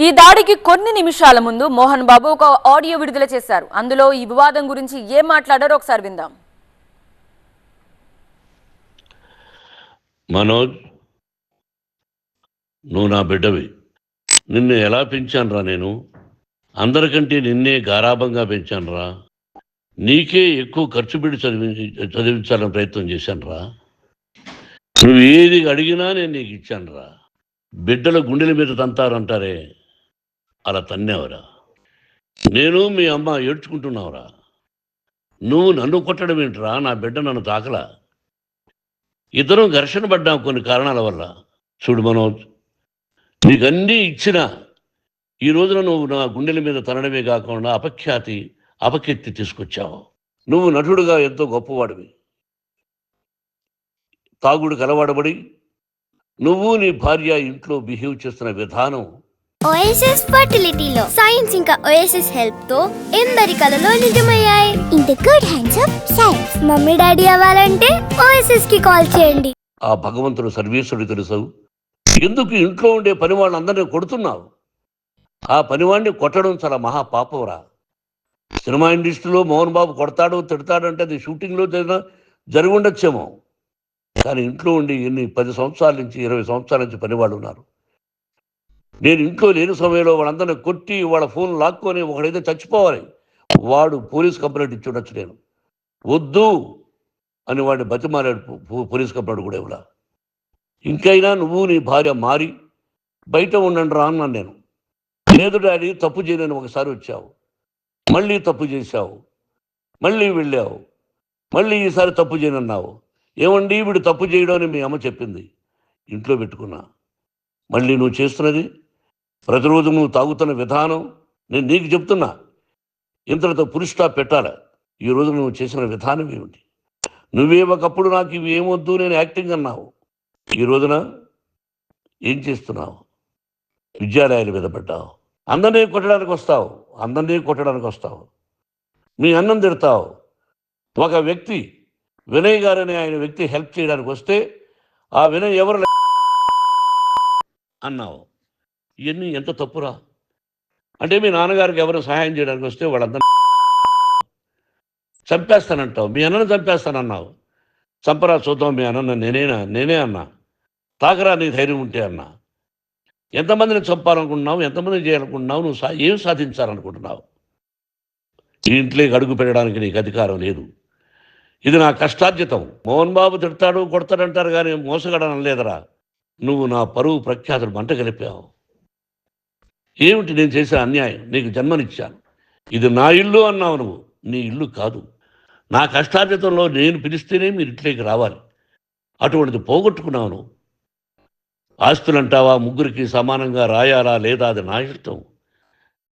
ఈ దాడికి కొన్ని నిమిషాల ముందు మోహన్ బాబు ఒక ఆడియో విడుదల చేశారు. అందులో ఈ వివాదం గురించి ఏం మాట్లాడారో ఒకసారి విందాం. మనోజ్, నువ్వు నా బిడ్డవి. నిన్ను ఎలా పెంచానురా నేను? అందరికంటే నిన్నే గారాభంగా పెంచానురా. నీకే ఎక్కువ ఖర్చు పెట్టి చదివించాలని ప్రయత్నం చేశానురా. నువ్వు ఏది అడిగినా నేను నీకు ఇచ్చానురా. బిడ్డల గుండెల మీద తంతారంటారే, అలా తన్నేవరా. నేను మీ అమ్మ ఏడ్చుకుంటున్నావురా. నువ్వు నన్ను కొట్టడం ఏంట్రా? నా బిడ్డ నన్ను తాకలా. ఇద్దరం ఘర్షణ పడ్డాం కొన్ని కారణాల వల్ల. చూడు మనోజ్, నీకన్నీ ఇచ్చిన ఈ రోజున నువ్వు నా గుండెల మీద తనడమే కాకుండా అపకీర్తి తీసుకొచ్చావు. నువ్వు నటుడుగా ఎంతో గొప్పవాడివి. తాగుడు కలవాడబడి నువ్వు నీ భార్య ఇంట్లో బిహేవ్ చేస్తున్న విధానం ఓఎస్ఎస్ ఫర్టిలిటీలో సైన్స్ ఇంకా ఓఎస్ఎస్ హెల్ప్ తో ఎందరి కలలు నిజమయ్యాయి. In the good hands of science. Mummy daddy అవ్వాలంటే ఓఎస్ఎస్ కి కాల్ చేయండి. ఆ భగవంతుడు సర్వేశ్వరుడు తెలుసు. ఎందుకు ఇంట్లో ఉండే పని వాళ్ళందరినీ కొడుతున్నావు? ఆ పనివాడిని కొట్టడం చాలా మహాపాపంరా. సినిమా ఇండస్ట్రీలో మోహన్ బాబు కొడతాడు తిడతాడు అంటే అది షూటింగ్లో జరిగి ఉండొచ్చేమో, కానీ ఇంట్లో ఉండి 10 సంవత్సరాల నుంచి 20 సంవత్సరాల నుంచి పనివాళ్ళు ఉన్నారు. నేను ఇంట్లో లేని సమయంలో వాళ్ళందరినీ కొట్టి వాళ్ళ ఫోన్ లాక్కొని ఒకడైతే చచ్చిపోవాలి, వాడు పోలీస్ కంప్లైంట్ ఇచ్చి ఉండొచ్చు. నేను వద్దు అని వాడిని బతిమాలాడు. పోలీస్ కంప్లైంట్ కూడా ఇవ్వలా. ఇంకైనా నువ్వు నీ భార్య మారి బయట ఉండండి రా అన్నాను నేను. లేదు డాడీ, తప్పు చేయలేని ఒకసారి వచ్చావు, మళ్ళీ తప్పు చేశావు, మళ్ళీ వెళ్ళావు, మళ్ళీ ఈసారి తప్పు చేయనన్నావు. ఏమండి వీడు తప్పు చేయడం అని మీ అమ్మ చెప్పింది. ఇంట్లో పెట్టుకున్నా. మళ్ళీ నువ్వు చేస్తున్నది, ప్రతిరోజు నువ్వు తాగుతున్న విధానం నేను నీకు చెప్తున్నా. ఇంతటితో పులి స్టాప్ పెట్టాలా. ఈరోజు నువ్వు చేసిన విధానం ఏమిటి? నువ్వే ఒకప్పుడు నాకు ఇవి ఏమొద్దు నేను యాక్టింగ్ అన్నావు. ఈ రోజున ఏం చేస్తున్నావు? విద్యాలయాల మీద పడ్డావు. అందరినీ కొట్టడానికి వస్తావు. మీ అన్నం తిడతావు. ఒక వ్యక్తి వినయ్ గారనే ఆయన వ్యక్తి హెల్ప్ చేయడానికి వస్తే ఆ వినయ్ ఎవరు అన్నావు. ఇవన్నీ ఎంత తప్పురా. అంటే మీ నాన్నగారికి ఎవరు సహాయం చేయడానికి వస్తే వాళ్ళందరూ చంపేస్తానంటావు. మీ అన్నను చంపేస్తానన్నావు. చంపరా చూద్దాం మీ అన్న. నేనే అన్నా. తాకరా నీ ధైర్యం ఉంటే అన్నా. ఎంతమందిని చంపాలనుకుంటున్నావు? ఎంతమందిని చేయాలనుకుంటున్నావు? నువ్వు ఏం సాధించాలనుకుంటున్నావు? ఈ ఇంట్లోకి అడుగు పెట్టడానికి నీకు అధికారం లేదు. ఇది నా కష్టార్జితం. మోహన్ బాబు తిడతాడు కొడతాడంటారు కానీ మోసగడనం లేదరా. నువ్వు నా పరువు ప్రఖ్యాతులు మంట కలిపావు. ఏమిటి నేను చేసిన అన్యాయం? నీకు జన్మనిచ్చాను. ఇది నా ఇల్లు అన్నావు. నువ్వు నీ ఇల్లు కాదు. నా కష్టార్జితంలో నేను పిలిస్తేనే మీరు ఇంట్లోకి రావాలి. అటువంటిది పోగొట్టుకున్నావు నువ్వు. ఆస్తులు అంటావా? ముగ్గురికి సమానంగా రాయాలా లేదా? అది నా ఇష్టం.